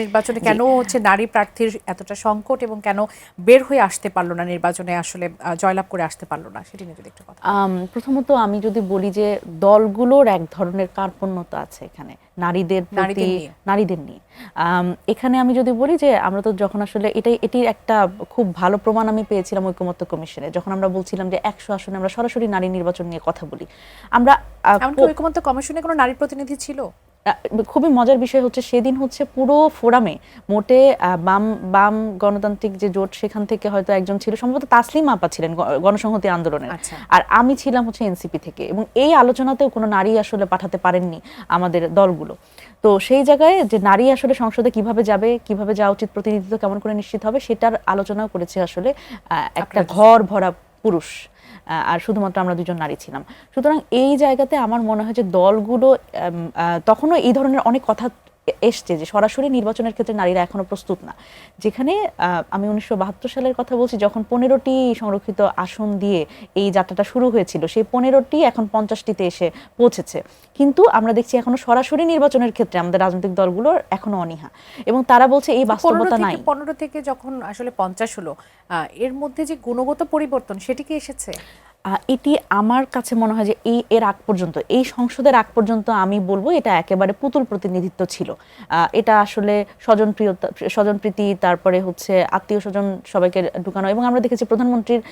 নির্বাচনে কেন হচ্ছে নারী প্রার্থীর এতটা সংকট এবং কেন বের হয়ে আসতে পারলো না নির্বাচনে, আসলে জয়লাভ করে আসতে পারলো না, সেটি নিয়ে যদি একটু কথা। প্রথমত আমি যদি বলি যে দলগুলোর এক ধরনের কার্পণ্যতা আছে এখানে নারীদের প্রতি, নারীদের নিয়ে। এখানে আমি যদি বলি যে আমরা তো যখন আসলে এটির একটা খুব ভালো প্রমাণ আমি পেয়েছিলাম ঐকমত্য কমিশনে, যখন আমরা বলছিলাম যে 100 আসনে আমরা সরাসরি নারী নির্বাচন নিয়ে কথা বলি। আমরা ঐকমত্য কমিশনে কোনো নারী প্রতিনিধি ছিল? খুবই মজার বিষয় হচ্ছে সেদিন হচ্ছে পুরো ফোরামে মোটে বাম গণতান্ত্রিক যে জোট সেখান থেকে হয়তো একজন ছিল, সম্ভবত তাসলিমা আপা ছিলেন গণসংহতি আন্দোলনের, আর আমি ছিলাম হচ্ছে এনসিপি থেকে, এবং এই আলোচনাতেও কোনো নারী আসলে পাঠাতে পারেননি আমাদের দলগুলো। তো সেই জায়গায় যে নারী আসলে সংসদে কিভাবে যাবে, কিভাবে যাওয়া উচিত, প্রতিনিধিত্ব কেমন করে নিশ্চিত হবে, সেটার আলোচনাও করেছে আসলে একটা ঘর ভরা পুরুষ, আর শুধুমাত্র আমরা দুজন নারী ছিলাম। সুতরাং এই জায়গাতে আমার মনে হয় যে দলগুলো তখনও এই ধরনের অনেক কথা এসছে যে সরাসরি নির্বাচনের ক্ষেত্রে নারীরা এখনো প্রস্তুত না। যেখানে আমি 1972 সালের কথা বলছি, যখন 15টি সংরক্ষিত আসন দিয়ে এই যাত্রাটা শুরু হয়েছিল, সেই 15টি এখন 50টিতে এসে পৌঁছেছে। কিন্তু আমরা দেখছি এখনো সরাসরি নির্বাচনের ক্ষেত্রে আমাদের রাজনৈতিক দলগুলোর এখনো অনীহা, এবং তারা বলছে এই বাস্তবতা নাই। 15 থেকে যখন আসলে 50 হলো, এর মধ্যে যে গুণগত পরিবর্তন সেটি কি এসেছে? এটি আমার কাছে মনে হয় যে এর আগ পর্যন্ত, এই সংসদের আগ পর্যন্ত আমি বলবো এটা একেবারে পুতুল প্রতিনিধিত্ব ছিল। এটা আসলে স্বজনপ্রীতি, তারপরে হচ্ছে আত্মীয় স্বজন সবাইকে ঢুকানো, এবং আমরা দেখেছি প্রধানমন্ত্রীর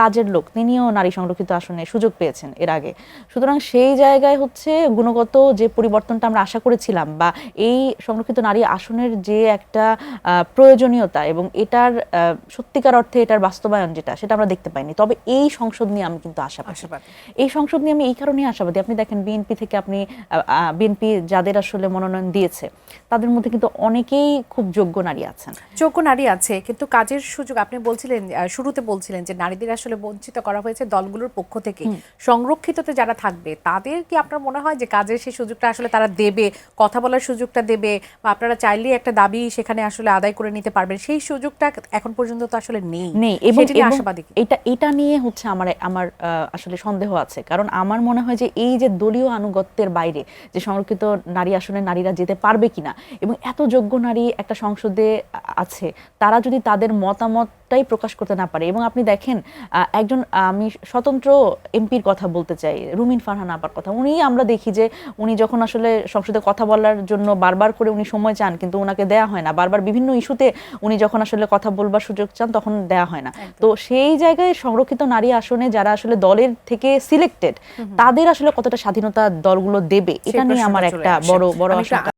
কাজের লোক তিনিও নারী সংরক্ষিত আসনে সুযোগ পেয়েছেন এর আগে। সুতরাং সেই জায়গায় হচ্ছে গুণগত যে পরিবর্তনটা আমরা আশা করেছিলাম, বা এই সংরক্ষিত নারী আসনের যে একটা প্রয়োজনীয়তা এবং এটার সত্যিকার অর্থে এটার বাস্তবায়ন যেটা, সেটা আমরা দেখতে পাইনি। তবে এই সংসদ নিয়ে আমি কিন্তু আশাবাদী। এই সংসদ নিয়ে আমি এই কারণেই আশাবাদী, আপনি দেখেন বিএনপি থেকে বিএনপি যাদের আসলে মনোনয়ন দিয়েছে তাদের মধ্যে কিন্তু অনেকেই খুব যোগ্য নারী আছেন। যোগ্য নারী আছে, কিন্তু কাজের সুযোগ আপনি বলছিলেন, শুরুতে বলছিলেন যে নারীদের আসলে বঞ্চিত করা হয়েছে দলগুলোর পক্ষ থেকে। সংরক্ষিততে যারা থাকবে তাদের কি আপনার মনে হয় যে কাজের সেই সুযোগটা আসলে তারা দেবে, কথা বলার সুযোগটা দেবে, বা আপনারা চাইলেই একটা দাবি সেখানে আসলে আদায় করে নিতে পারবেন, সেই সুযোগটা এখন পর্যন্ত তো আসলে নেই। এবং এটা নিয়ে হচ্ছে আমার আসলে সন্দেহ আছে, কারণ আমার মনে হয় যে এই যে দলীয় আনুগত্যের বাইরে যে সংরক্ষিত নারী আসনে নারীরা যেতে পারবে কিনা, এবং এত যোগ্য নারী একটা সংসদে আছে, তারা যদি তাদের মতামতটাই প্রকাশ করতে না পারে। এবং আপনি দেখেন একজন, আমি স্বতন্ত্র এমপির কথা বলতে চাই, রুমিন ফারহান আপার কথা, আমরা দেখি যে উনি যখন আসলে সংসদে কথা বলার জন্য বারবার করে উনি সময় চান কিন্তু ওনাকে দেয়া হয় না, বারবার বিভিন্ন ইস্যুতে উনি যখন আসলে কথা বলবার সুযোগ চান তখন দেয়া হয় না। তো সেই জায়গায় সংরক্ষিত নারী আসনে যারা আসলে দলের থেকে সিলেক্টেড, তাদের আসলে কতটা স্বাধীনতা দলগুলো দেবে, এটা নিয়ে আমার একটা বড় আশঙ্কা।